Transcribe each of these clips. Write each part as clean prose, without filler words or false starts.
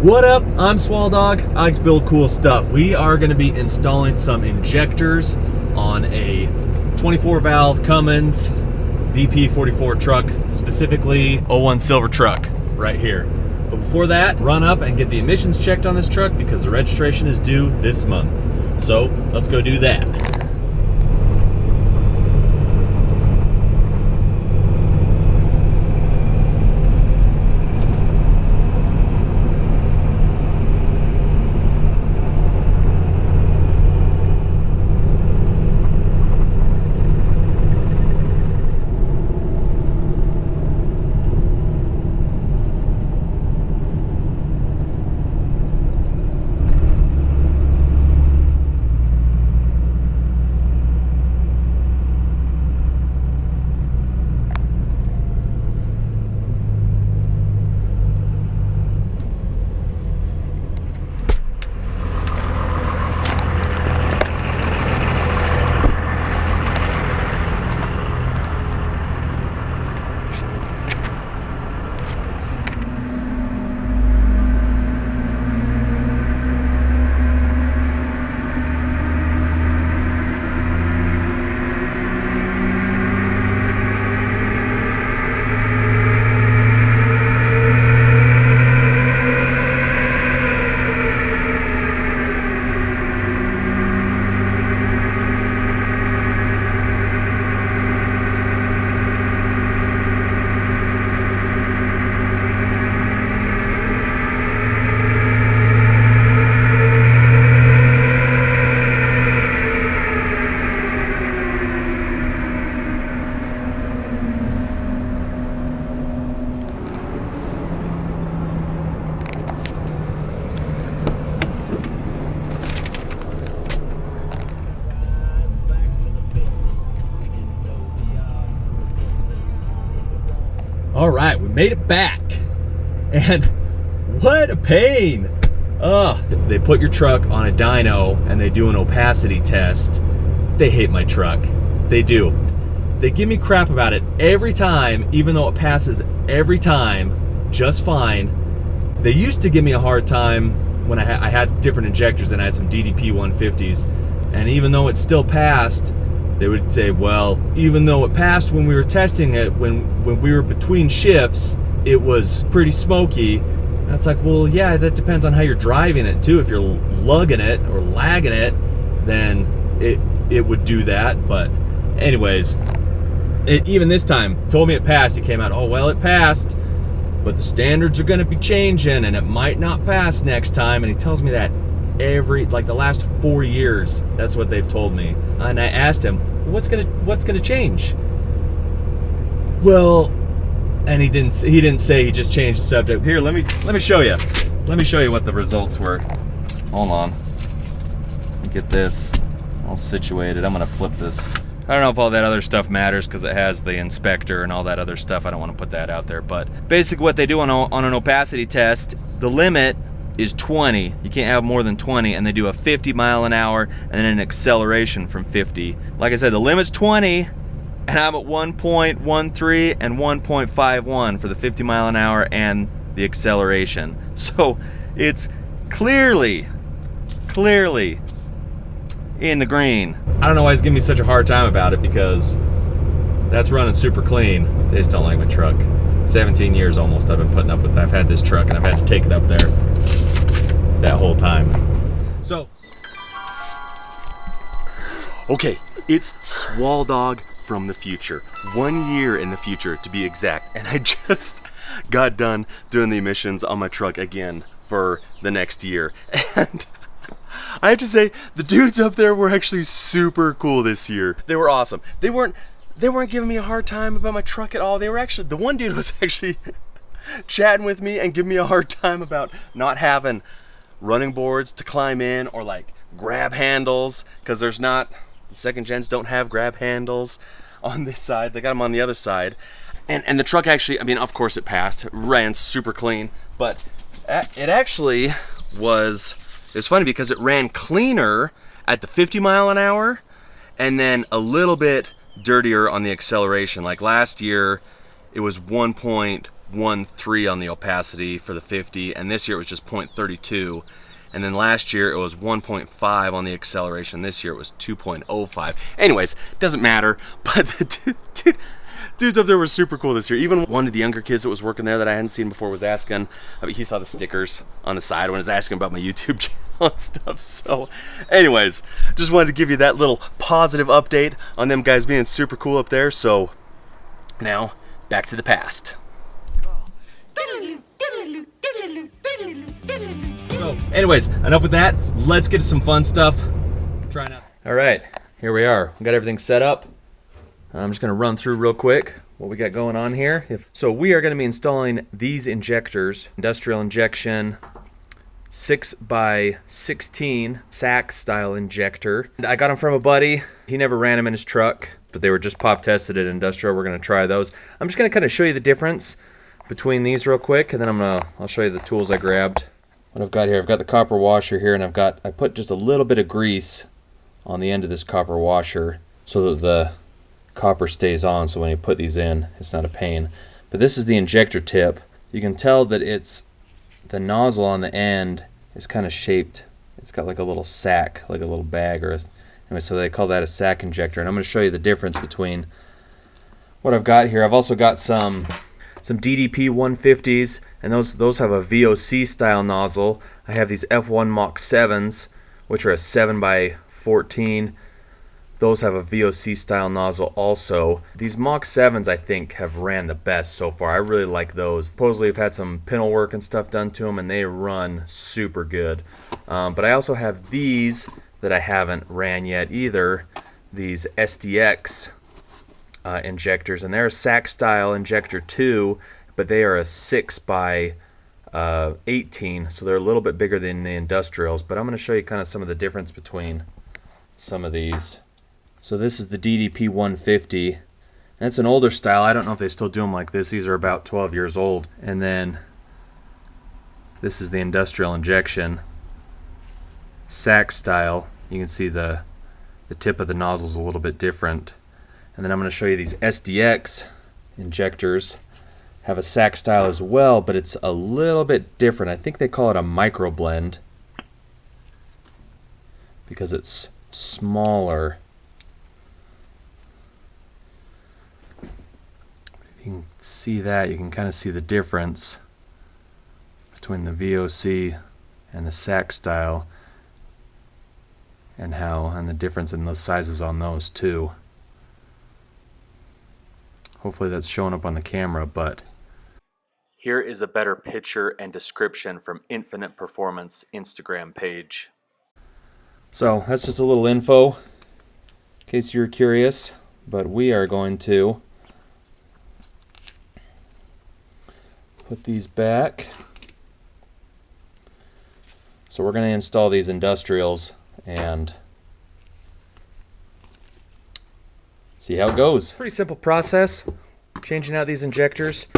What up? I'm Swall Dog. I like to build cool stuff. We are going to be installing some injectors on a 24 valve Cummins VP44 truck, specifically 01 silver truck right here. But before that, run up and get the emissions checked on this truck because the registration is due this month. So let's go do that. All right, we made it back, and what a pain. They put your truck on a dyno and they do an opacity test. They hate my truck, they do. They give me crap about it every time, even though it passes every time just fine. They used to give me a hard time when I had different injectors and I had some DDP 150s, and even though it still passed, they would say, well, even though it passed when we were testing it, when we were between shifts, it was pretty smoky. And it's like, well, yeah, that depends on how you're driving it too. If you're lugging it or lagging it, then it would do that. But anyways, even this time, told me it passed. It came out, oh, well, it passed, but the standards are gonna be changing and it might not pass next time. And he tells me that like the last 4 years, that's what they've told me. And I asked him, what's gonna change? Well, and he didn't say, he just changed the subject. Here, let me show you. Let me show you what the results were. Hold on. Let me get this all situated. I'm gonna flip this. I don't know if all that other stuff matters because it has the inspector and all that other stuff. I don't want to put that out there, but basically what they do on an opacity test, the limit is 20. You can't have more than 20, and they do a 50 mile an hour and then an acceleration from 50. Like I said, the limit's 20, and I'm at 1.13 and 1.51 for the 50 mile an hour and the acceleration. So it's clearly in the green. I don't know why he's giving me such a hard time about it, because that's running super clean. They just don't like my truck. 17 years almost I've been putting up with. I've had this truck and I've had to take it up there that whole time. So, okay, it's Swall Dog from the future. 1 year in the future to be exact, and I just got done doing the emissions on my truck again for the next year. And I have to say, the dudes up there were actually super cool this year. They were awesome. They weren't giving me a hard time about my truck at all. They were actually, the one dude was actually chatting with me and giving me a hard time about not having running boards to climb in or like grab handles, because the second gens don't have grab handles on this side. They got them on the other side. And the truck actually, I mean, of course it passed, it ran super clean, but it actually was, it's funny because it ran cleaner at the 50 mile an hour and then a little bit dirtier on the acceleration. Like last year, it was 1.1 0.13 on the opacity for the 50, and this year it was just 0.32. And then last year it was 1.5 on the acceleration. This year it was 2.05. Anyways, doesn't matter. But the dudes up there were super cool this year. Even one of the younger kids that was working there that I hadn't seen before was asking. I mean, he saw the stickers on the side when I was asking about my YouTube channel and stuff. So anyways, just wanted to give you that little positive update on them guys being super cool up there. So now back to the past. So anyways, enough with that. Let's get to some fun stuff. Try not. All right, here we are. We got everything set up. I'm just gonna run through real quick what we got going on here. So we are gonna be installing these injectors, industrial injection, 6x.016 SAC style injector. I got them from a buddy. He never ran them in his truck, but they were just pop tested at industrial. We're gonna try those. I'm just gonna kind of show you the difference between these real quick, and then I'll show you the tools I grabbed. What I've got here, I've got the copper washer here, and I put just a little bit of grease on the end of this copper washer so that the copper stays on, so when you put these in, it's not a pain. But this is the injector tip. You can tell that the nozzle on the end is kind of shaped. It's got like a little sack, like a little bag, anyway, so they call that a sack injector. And I'm going to show you the difference between what I've got here. I've also got some DDP 150s, and those have a VOC style nozzle. I have these F1 Mach 7s, which are a 7x14. Those have a VOC style nozzle also. These Mach 7s I think have ran the best so far. I really like those. Supposedly I've had some pintle work and stuff done to them, and they run super good. But I also have these that I haven't ran yet either. These SDX injectors, and they're a SAC style injector too, but they are a 6x18, so they're a little bit bigger than the industrials. But I'm going to show you kind of some of the difference between some of these. So this is the DDP 150. That's an older style. I don't know if they still do them like this. These are about 12 years old. And then this is the industrial injection SAC style. You can see the tip of the nozzle is a little bit different. And then I'm going to show you these SDX injectors. Have a SAC style as well, but it's a little bit different. I think they call it a micro blend because it's smaller. If you can see that, you can kind of see the difference between the VOC and the SAC style, and the difference in the sizes on those too. Hopefully that's showing up on the camera, but here is a better picture and description from Infinite Performance Instagram page. So that's just a little info in case you're curious, but we are going to put these back. So we're going to install these industrials and see how it goes. Pretty simple process, changing out these injectors.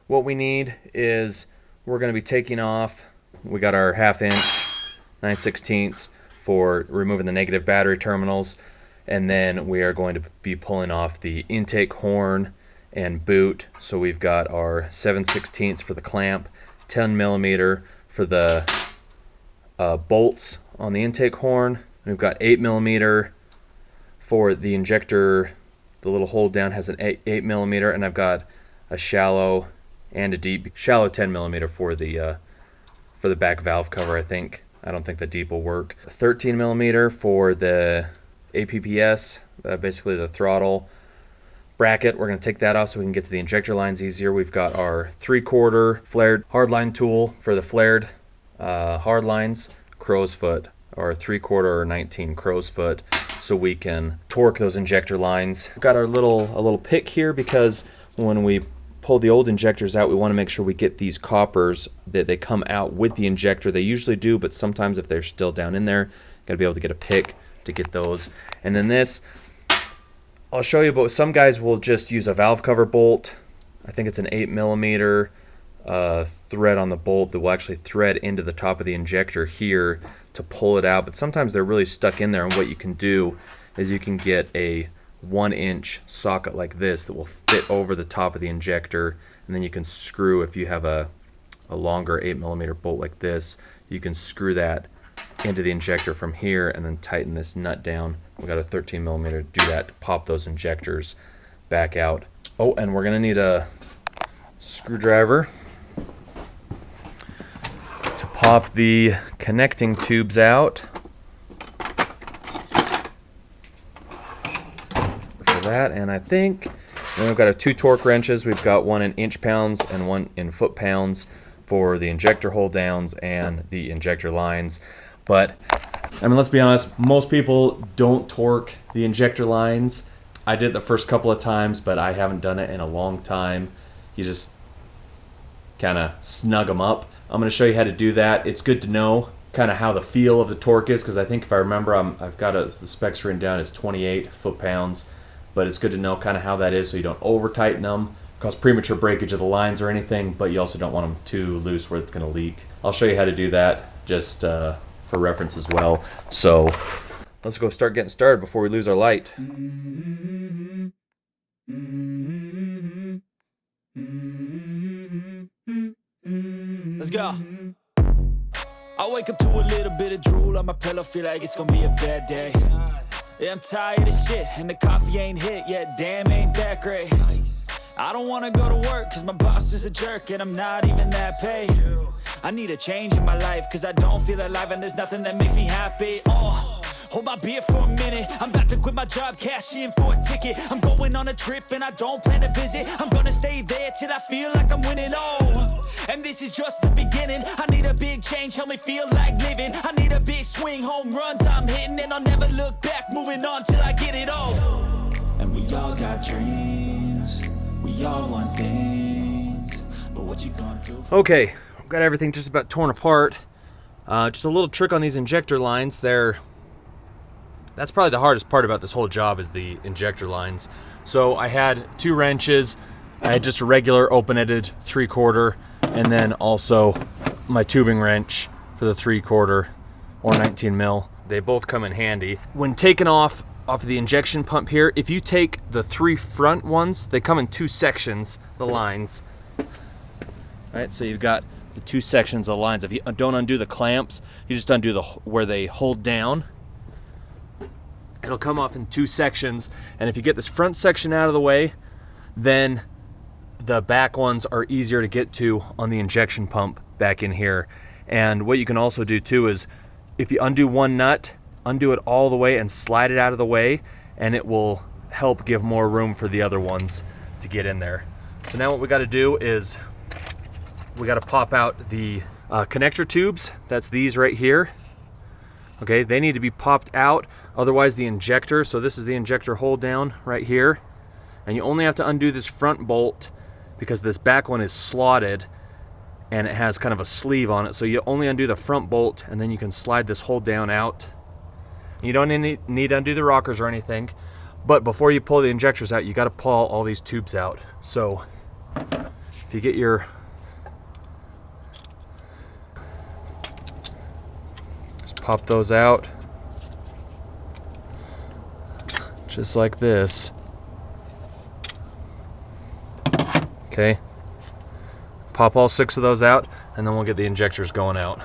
What we need is we're going to be taking off, we got our 1/2 inch 9/16 for removing the negative battery terminals, and then we are going to be pulling off the intake horn and boot. So we've got our 7/16 for the clamp, 10mm for the bolts on the intake horn. We've got 8mm for the injector. The little hold down has an 8mm, and I've got a shallow and a deep. Shallow 10mm for the back valve cover. I don't think the deep will work. 13mm for the APPS, basically the throttle bracket. We're going to take that off so we can get to the injector lines easier. We've got our 3/4 flared hardline tool for the flared hard lines, crow's foot, or 3/4 or 19 crow's foot, so we can torque those injector lines. We've got our little pick here because when we pull the old injectors out, we want to make sure we get these coppers that they come out with the injector. They usually do, but sometimes if they're still down in there, got to be able to get a pick to get those. And then this, I'll show you, but some guys will just use a valve cover bolt. I think it's an 8mm thread on the bolt that will actually thread into the top of the injector here to pull it out, but sometimes they're really stuck in there, and what you can do is you can get a 1-inch socket like this that will fit over the top of the injector, and then you can screw, if you have a longer 8mm bolt like this, you can screw that into the injector from here and then tighten this nut down. We got a 13mm to do that, to pop those injectors back out. Oh, and we're gonna need a screwdriver to pop the connecting tubes out. For that, and I think then we've got our 2 torque wrenches. We've got one in inch-pounds and one in foot-pounds for the injector hold downs and the injector lines. But I mean, let's be honest, most people don't torque the injector lines. I did the first couple of times, but I haven't done it in a long time. You just kind of snug them up. I'm going to show you how to do that. It's good to know kind of how the feel of the torque is, because I think if I remember, I've got the specs written down as 28 foot-pounds, but it's good to know kind of how that is so you don't over tighten them, cause premature breakage of the lines or anything, but you also don't want them too loose where it's going to leak. I'll show you how to do that just for reference as well. So let's go start getting started before we lose our light. Let's go. I wake up to a little bit of drool on my pillow, feel like it's gonna be a bad day. Yeah, I'm tired of shit, and the coffee ain't hit yet, damn, ain't that great. I don't wanna go to work, cause my boss is a jerk, and I'm not even that paid. I need a change in my life, cause I don't feel alive, and there's nothing that makes me happy. Hold my beer for a minute, I'm about to quit my job, cash in for a ticket. I'm going on a trip and I don't plan to visit. I'm gonna stay there till I feel like I'm winning, and this is just the beginning. I need a big change, help me feel like living. I need a big swing, home runs I'm hitting, and I'll never look back, moving on till I get it all. And we all got dreams, we all want things, but what you gonna do? Okay, I've got everything just about torn apart. Just a little trick on these injector lines. That's probably the hardest part about this whole job, is the injector lines. So I had 2 wrenches. I had just a regular open-ended 3/4, and then also my tubing wrench for the 3/4 or 19mm. They both come in handy. When taken off of the injection pump here, if you take the 3 front ones, they come in 2 sections, the lines. All right, so you've got the 2 sections of lines. If you don't undo the clamps, you just undo where they hold down. It'll come off in 2 sections, and if you get this front section out of the way, then the back ones are easier to get to on the injection pump back in here. And what you can also do too is, if you undo one nut, undo it all the way and slide it out of the way, and it will help give more room for the other ones to get in there. So now what we got to do is we got to pop out the connector tubes. That's these right here. Okay, they need to be popped out, otherwise the injector, so this is the injector hold down right here, and you only have to undo this front bolt because this back one is slotted and it has kind of a sleeve on it, so you only undo the front bolt and then you can slide this hold down out. You don't need to undo the rockers or anything, but before you pull the injectors out, you got to pull all these tubes out. So if you get your pop those out just like this. Okay, pop all 6 of those out, and then we'll get the injectors going out.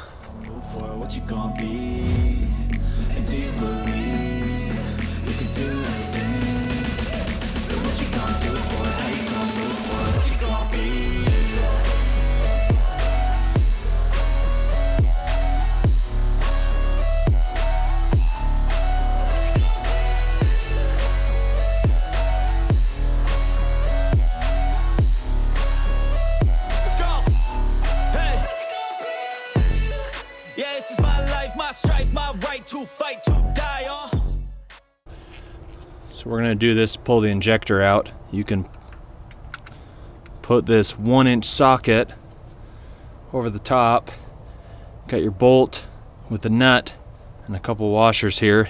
For what you gonna be, and do you believe you can do anything? And what you gonna do for it, how you gonna move for it, what you gonna be? To fight, to die on. So we're gonna do this, pull the injector out. You can put this 1-inch socket over the top. Got your bolt with the nut and a couple washers here.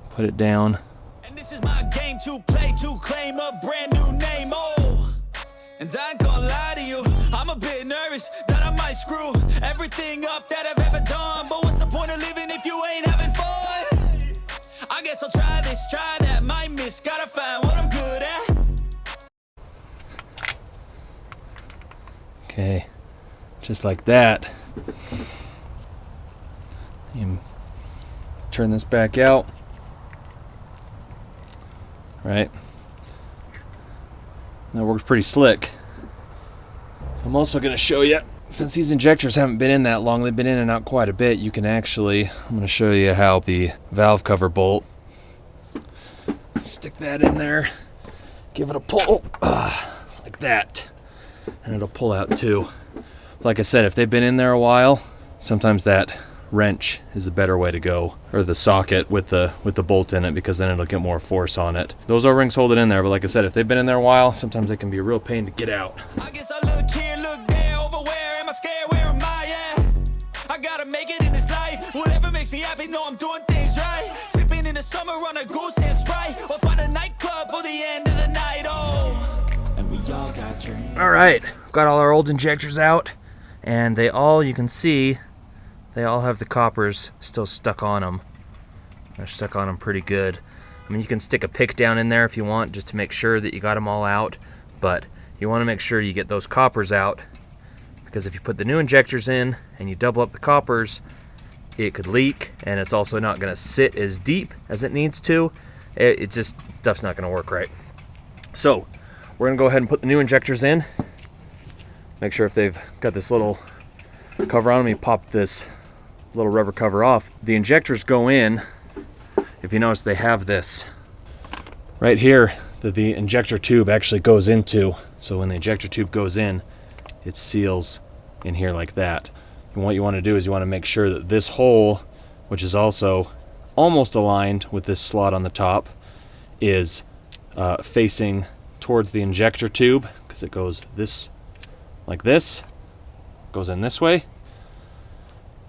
Put it down. And this is my game to play, to claim a brand new name. Oh, and I ain't gonna lie to you, I'm a bit nervous that I might screw everything up that I've ever done. But what's the point of living if you ain't having fun? I guess I'll try this, try that, might miss, gotta find what I'm good at. Okay, just like that. You turn this back out. Right? That works pretty slick. I'm also going to show you, since these injectors haven't been in that long, they've been in and out quite a bit, you can actually, I'm going to show you how the valve cover bolt, stick that in there, give it a pull, like that, and it'll pull out too. Like I said, if they've been in there a while, sometimes that wrench is a better way to go, or the socket with the bolt in it, because then it'll get more force on it. Those O-rings hold it in there, but like I said, if they've been in there a while, sometimes they can be a real pain to get out. I guess I look here, look there, over where am I scared, where am I at? I gotta make it in this life, whatever makes me happy, know I'm doing things right. Sipping in the summer on a goose and Sprite, or find a nightclub for the end of the night, oh. And we all got dreams. All right, I've got all our old injectors out, and they all, you can see, they all have the coppers still stuck on them. They're stuck on them pretty good. I mean, you can stick a pick down in there if you want, just to make sure that you got them all out, but you want to make sure you get those coppers out, because if you put the new injectors in and you double up the coppers, it could leak, and it's also not going to sit as deep as it needs to. It just, stuff's not going to work right. So we're going to go ahead and put the new injectors in. Make sure if they've got this little cover on them, you pop this little rubber cover off. The injectors go in, if you notice, they have this right here that the injector tube actually goes into. So when the injector tube goes in, it seals in here like that. And what you want to do is you want to make sure that this hole, which is also almost aligned with this slot on the top, is facing towards the injector tube, because it goes this, like this, goes in this way.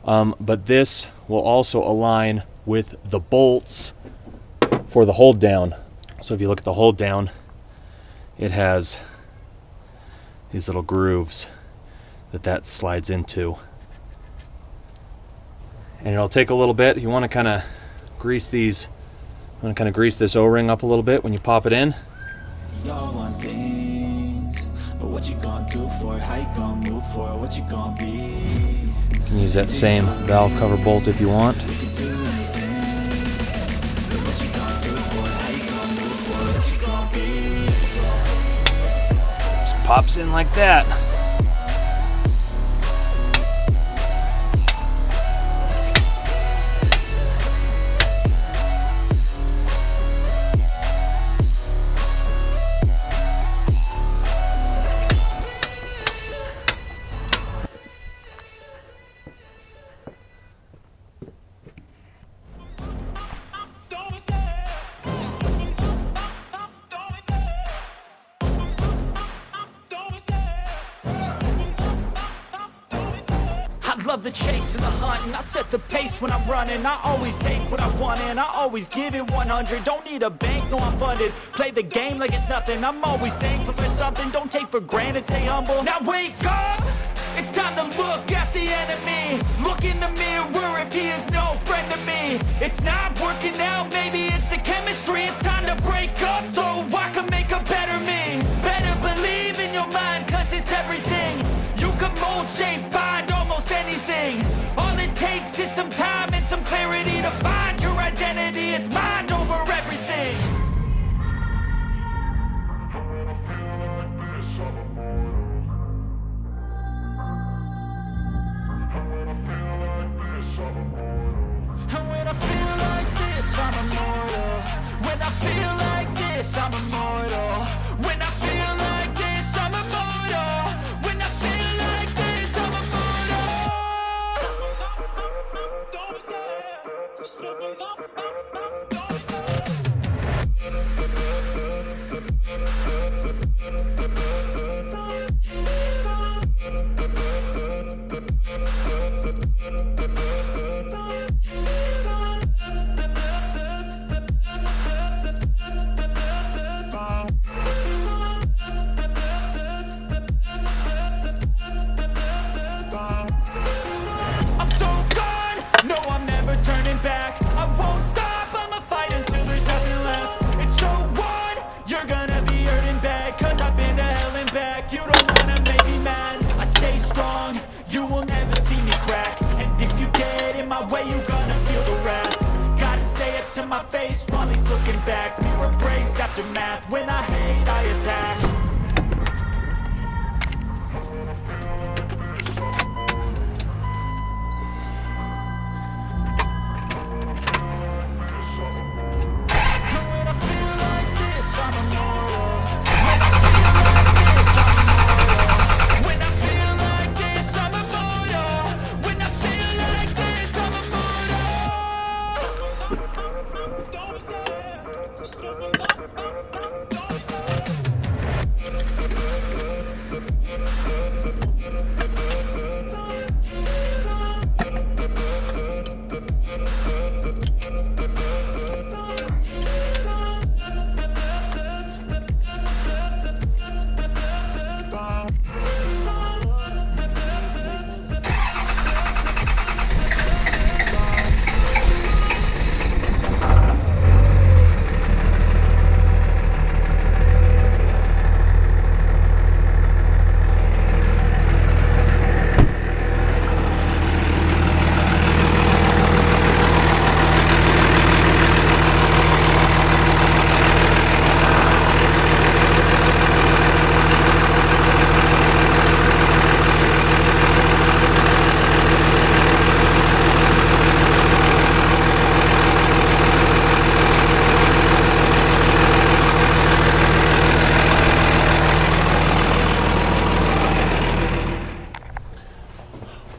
But this will also align with the bolts for the hold down. So if you look at the hold down, it has these little grooves that slides into. And it'll take a little bit. You want to kind of grease these, grease this O-ring up a little bit when you pop it in. Y'all want things, but what you gonna do for it? How you gonna move for it? What you gonna be? You can use that same valve cover bolt if you want. Just pops in like that. Love the chase and the hunt, and I set the pace when I'm running. I always take what I want and I always give it 100. Don't need a bank, no, I'm funded. Play the game like it's nothing. I'm always thankful for something. Don't take for granted, stay humble. Now wake up, it's time to look at the enemy. Look in the mirror if he is no friend to me. It's not working out, maybe it's the chemistry. It's time to break up so I can make a better me. Better believe in your mind, cause it's everything. You can mold, shape, find almost anything. All it takes is some time and some clarity to find your identity. It's mind over everything. And when I feel like this, I'm immortal. When I feel like this, I'm immortal. When I feel like this, I'm immortal. When I feel like this, I'm immortal. Don't be scared. Step it up, don't be scared. in my face while he's looking back. Mirror breaks after math. When I hate, I attack.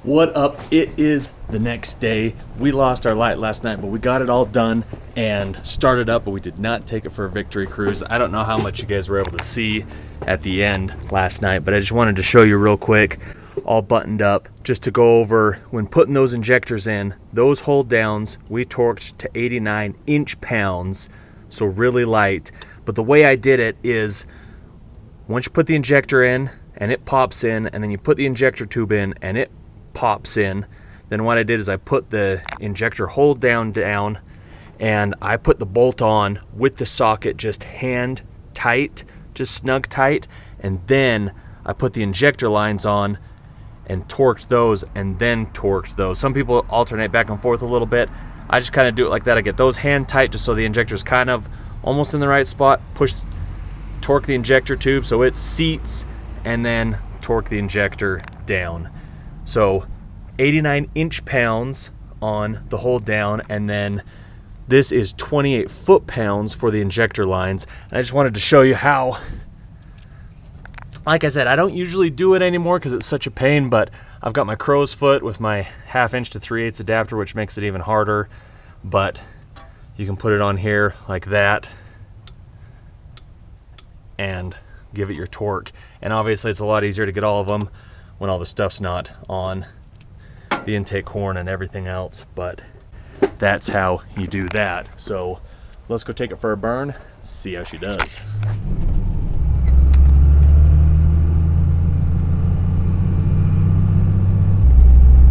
What up? It is the next day. We lost our light last night, but we got it all done and started up, but we did not take it for a victory cruise. I don't know how much you guys were able to see at the end last night, but I just wanted to show you real quick, all buttoned up, just to go over when putting those injectors in, those hold downs, we torqued to 89 inch-pounds, so really light. But the way I did it is, once you put the injector in and it pops in, and then you put the injector tube in and it pops in, then what I did is I put the injector hold down and I put the bolt on with the socket just hand tight, just snug tight, and then I put the injector lines on and torqued those and then torqued those. Some people alternate back and forth a little bit. I just kind of do it like that. I get those hand tight just so the injector's kind of almost in the right spot, torque the injector tube so it seats, and then torque the injector down. So 89 inch-pounds on the hold down, and then this is 28 foot-pounds for the injector lines. And I just wanted to show you how, like I said, I don't usually do it anymore because it's such a pain, but I've got my crow's foot with my 1/2 inch to 3/8 adapter, which makes it even harder. But you can put it on here like that and give it your torque. And obviously it's a lot easier to get all of them when all the stuff's not on the intake horn and everything else, but that's how you do that. So let's go take it for a burn, see how she does.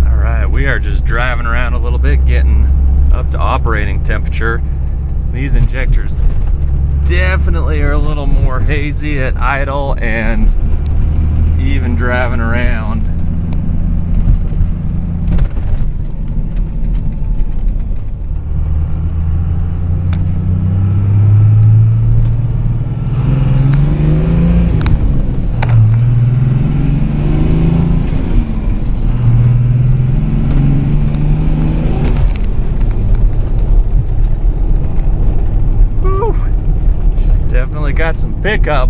All right, we are just driving around a little bit, getting up to operating temperature. These injectors definitely are a little more hazy at idle and even driving around. Whew. She's definitely got some pickup.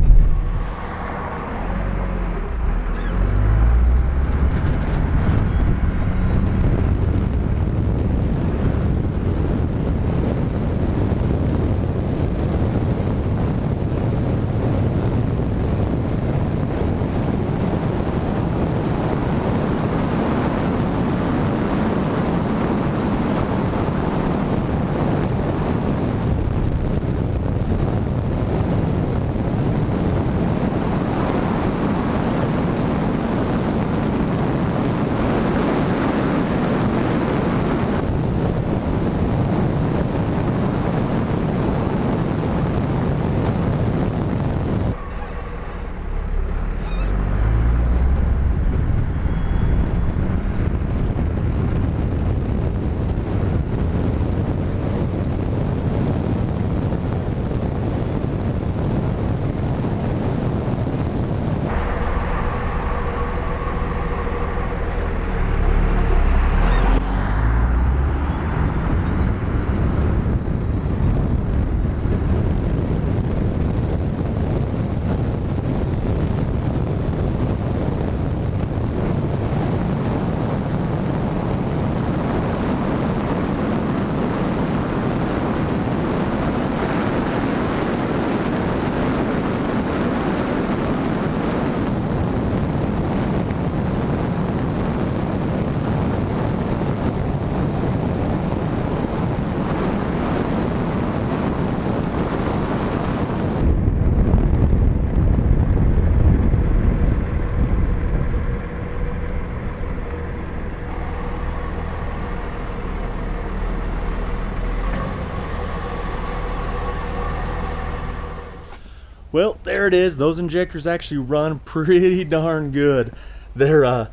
Well, there it is. Those injectors actually run pretty darn good. They're a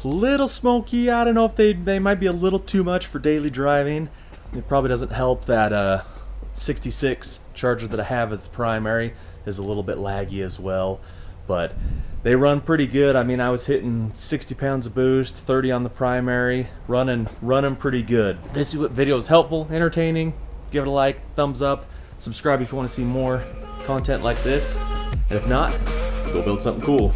little smoky. I don't know if they might be a little too much for daily driving. It probably doesn't help that 66 charger that I have as the primary is a little bit laggy as well. But they run pretty good. I mean, I was hitting 60 pounds of boost, 30 on the primary, running pretty good. This video is helpful, entertaining. Give it a like, thumbs up, subscribe if you want to see more content like this. And if not, go build something cool.